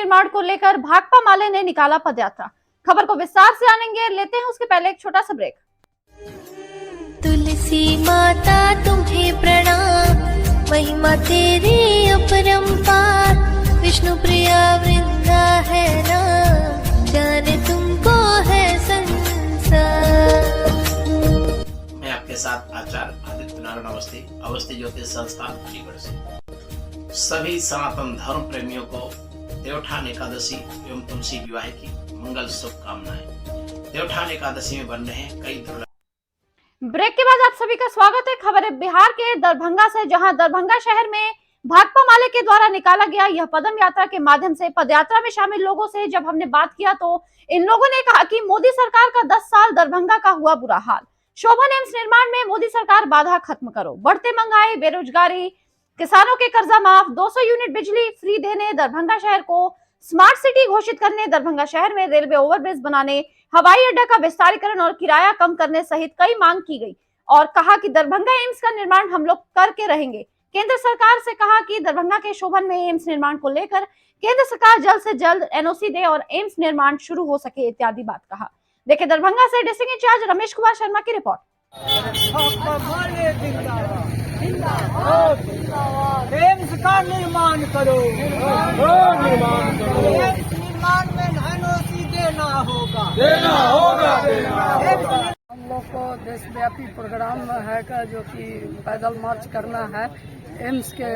निर्माण को लेकर भाकपा माले ने निकाला पदयात्रा। खबर को विस्तार से जानेंगे, लेते हैं उसके पहले एक छोटा सा ब्रेक। तुलसी माता तुम्हें प्रणाम, महिमा तेरी अपरंपार, विष्णु प्रिया वृंदा है नाम, जाने तुमको है संसार। मैं आपके साथ आचार्य आदित्य नारायण अवस्थी ज्योतिष संस्थान अलीगढ़ से सभी सनातन धर्म प्रेमियों को देवउठान एकादशी एवं तुलसी विवाह की मंगल शुभकामनाएं। देवउठान एकादशी में बन रहे हैं कई दुर्लभ। ब्रेक के बाद आप सभी का स्वागत है। खबर है बिहार के दरभंगा से, जहां दरभंगा शहर में भाकपा माले के द्वारा निकाला गया यह पदम यात्रा के माध्यम से पदयात्रा में शामिल लोगों से जब हमने बात किया तो इन लोगों ने कहा कि मोदी सरकार का 10 साल दरभंगा का हुआ बुरा हाल। शोभन एम्स निर्माण में मोदी सरकार बाधा खत्म करो, बढ़ते महंगाई, बेरोजगारी, किसानों के कर्जा माफ, 200 यूनिट बिजली फ्री देने, दरभंगा शहर को स्मार्ट सिटी घोषित करने, दरभंगा शहर में रेलवे ओवरब्रिज बनाने, हवाई अड्डा का विस्तारीकरण और किराया कम करने सहित कई मांग की गई और कहा कि दरभंगा एम्स का निर्माण हम लोग करके रहेंगे। केंद्र सरकार से कहा कि दरभंगा के शोभन में एम्स निर्माण को लेकर केंद्र सरकार जल्द से जल्द एनओसी दे और एम्स निर्माण शुरू हो सके इत्यादि बात कहा। देखिए दरभंगा से डिस्ट्रिक्ट इंचार्ज रमेश कुमार शर्मा की रिपोर्ट। एम्स का निर्माण करो, निर्माण में एनओसी देना होगा। हम लोग को देशव्यापी प्रोग्राम है का जो कि पैदल मार्च करना है एम्स के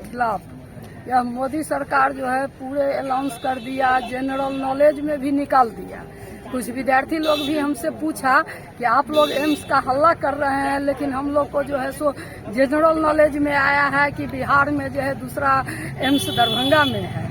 खिलाफ। यह मोदी सरकार जो है पूरे अनाउंस कर दिया, जनरल नॉलेज में भी निकाल दिया। कुछ विद्यार्थी लोग भी हमसे पूछा कि आप लोग एम्स का हल्ला कर रहे हैं, लेकिन हम लोग को जो है सो जनरल नॉलेज में आया है कि बिहार में जो है दूसरा एम्स दरभंगा में है,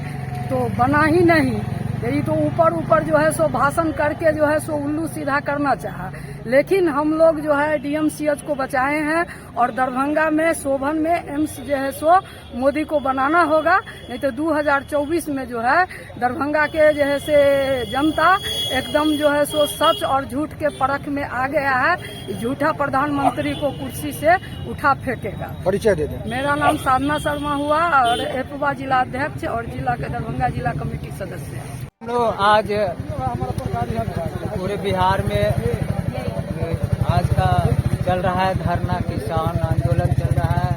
तो बना ही नहीं। यही तो ऊपर जो है सो भाषण करके जो है सो उल्लू सीधा करना चाहा, लेकिन हम लोग जो है डीएमसीएच को बचाए हैं और दरभंगा में शोभन में एम्स जो है सो मोदी को बनाना होगा। नहीं तो 2024 में जो है दरभंगा के जो है से जनता एकदम जो है सो सच और झूठ के परख में आ गया है। झूठा प्रधानमंत्री को कुर्सी से उठा फेंकेगा। परिचय दे दें। मेरा नाम साधना शर्मा हुआ और एपवा जिला अध्यक्ष और जिला के दरभंगा जिला कमेटी सदस्य है। हम लोग आज पूरे बिहार में आज का चल रहा है धरना, किसान आंदोलन चल रहा है।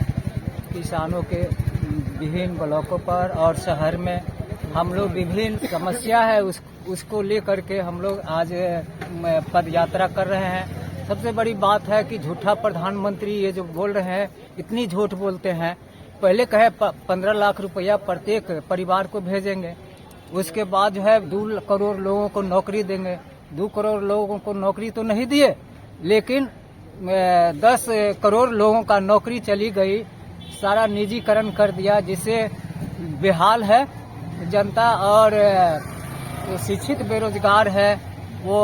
किसानों के विभिन्न ब्लॉकों पर और शहर में हम लोग विभिन्न समस्या है उसको लेकर के हम लोग आज पद यात्रा कर रहे हैं। सबसे बड़ी बात है कि झूठा प्रधानमंत्री ये जो बोल रहे हैं, इतनी झूठ बोलते हैं। पहले कहे 15 लाख रुपया प्रत्येक परिवार को भेजेंगे, उसके बाद जो है 2 करोड़ लोगों को नौकरी देंगे। 2 करोड़ लोगों को नौकरी तो नहीं दिए, लेकिन 10 करोड़ लोगों का नौकरी चली गई। सारा निजीकरण कर दिया, जिससे बेहाल है जनता और शिक्षित बेरोजगार है वो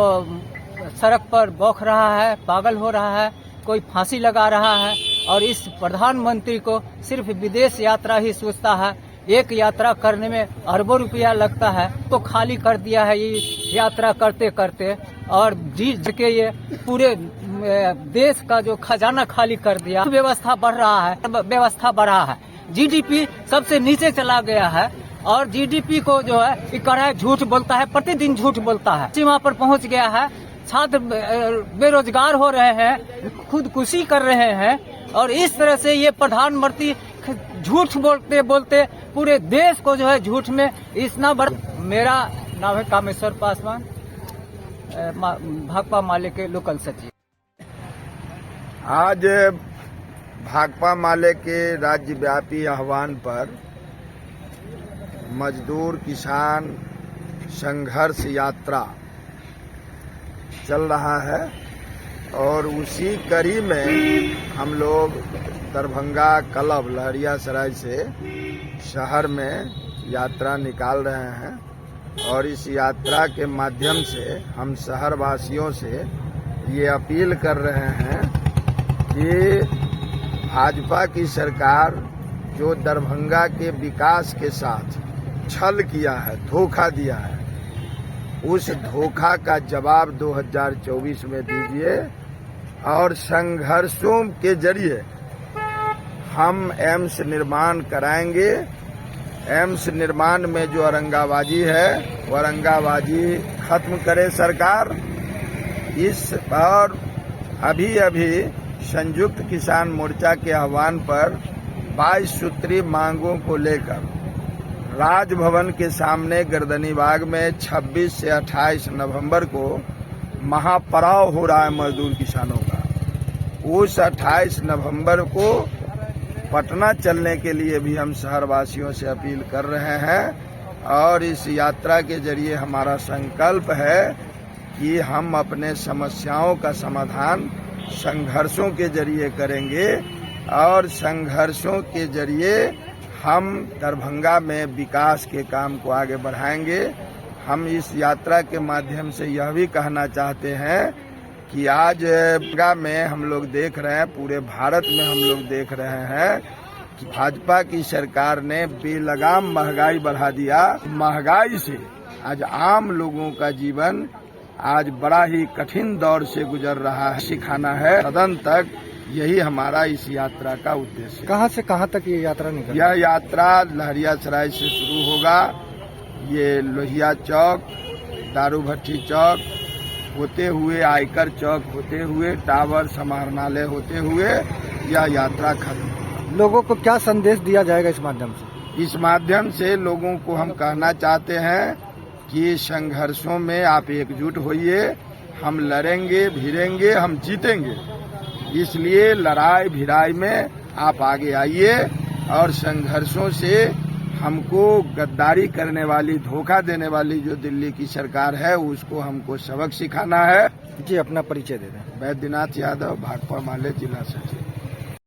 सड़क पर बौख रहा है, पागल हो रहा है, कोई फांसी लगा रहा है। और इस प्रधानमंत्री को सिर्फ विदेश यात्रा ही सोचता है। एक यात्रा करने में अरबों रुपया लगता है, तो खाली कर दिया है ये यात्रा करते करते, और जीत के ये पूरे देश का जो खजाना खाली कर दिया। व्यवस्था बढ़ा है, जीडीपी सबसे नीचे चला गया है और जीडीपी को जो है इकड़ा झूठ बोलता है, प्रतिदिन झूठ बोलता है, सीमा पर पहुंच गया है। छात्र बेरोजगार हो रहे हैं, खुदकुशी कर रहे हैं और इस तरह से ये प्रधानमंत्री झूठ बोलते बोलते पूरे देश को जो है झूठ में इतना बड़ा। मेरा नाम है कामेश्वर पासवान, भाकपा माले के लोकल सचिव। आज भाकपा माले के राज्यव्यापी आह्वान पर मजदूर किसान संघर्ष यात्रा चल रहा है और उसी कड़ी में हम लोग दरभंगा क्लब लहरियासराय से शहर में यात्रा निकाल रहे हैं और इस यात्रा के माध्यम से हम शहर वासियों से ये अपील कर रहे हैं कि भाजपा की सरकार जो दरभंगा के विकास के साथ छल किया है, धोखा दिया है, उस धोखा का जवाब 2024 में दीजिए और संघर्षों के जरिए हम एम्स निर्माण कराएंगे एम्स निर्माण में जो औरंगाबाजी है वो औरंगाबाजी खत्म करे सरकार। इस और अभी संयुक्त किसान मोर्चा के आह्वान पर 22 सूत्री मांगों को लेकर राजभवन के सामने गर्दनीबाग में 26 से 28 नवंबर को महापड़ाव हो रहा है मजदूर किसानों का। उस 28 नवंबर को पटना चलने के लिए भी हम शहरवासियों से अपील कर रहे हैं और इस यात्रा के जरिए हमारा संकल्प है कि हम अपने समस्याओं का समाधान संघर्षों के जरिए करेंगे और संघर्षों के जरिए हम दरभंगा में विकास के काम को आगे बढ़ाएंगे। हम इस यात्रा के माध्यम से यह भी कहना चाहते हैं कि आज दरभंगा में हम लोग देख रहे हैं, पूरे भारत में हम लोग देख रहे हैं कि भाजपा की सरकार ने बेलगाम महंगाई बढ़ा दिया। महंगाई से आज आम लोगों का जीवन आज बड़ा ही कठिन दौर से गुजर रहा है। सिखाना है सदन तक, यही हमारा इस यात्रा का उद्देश्य है। कहाँ से कहाँ तक ये यात्रा निकल? यह यात्रा लहरियासराय से शुरू होगा, ये लोहिया चौक, दारू भट्टी चौक होते हुए आयकर चौक होते हुए टावर समाहरणालय होते हुए यह यात्रा खत्म होगा। लोगों को क्या संदेश दिया जाएगा इस माध्यम से? इस माध्यम से लोगों को हम कहना चाहते हैं कि संघर्षों में आप एकजुट होइए, हम लड़ेंगे भिड़ेंगे, हम जीतेंगे। इसलिए लड़ाई भिड़ाई में आप आगे आइए और संघर्षों से हमको गद्दारी करने वाली, धोखा देने वाली जो दिल्ली की सरकार है उसको हमको सबक सिखाना है। जी, अपना परिचय दे दें। बैद्यनाथ यादव, भाकपा माले, जिला सचिव।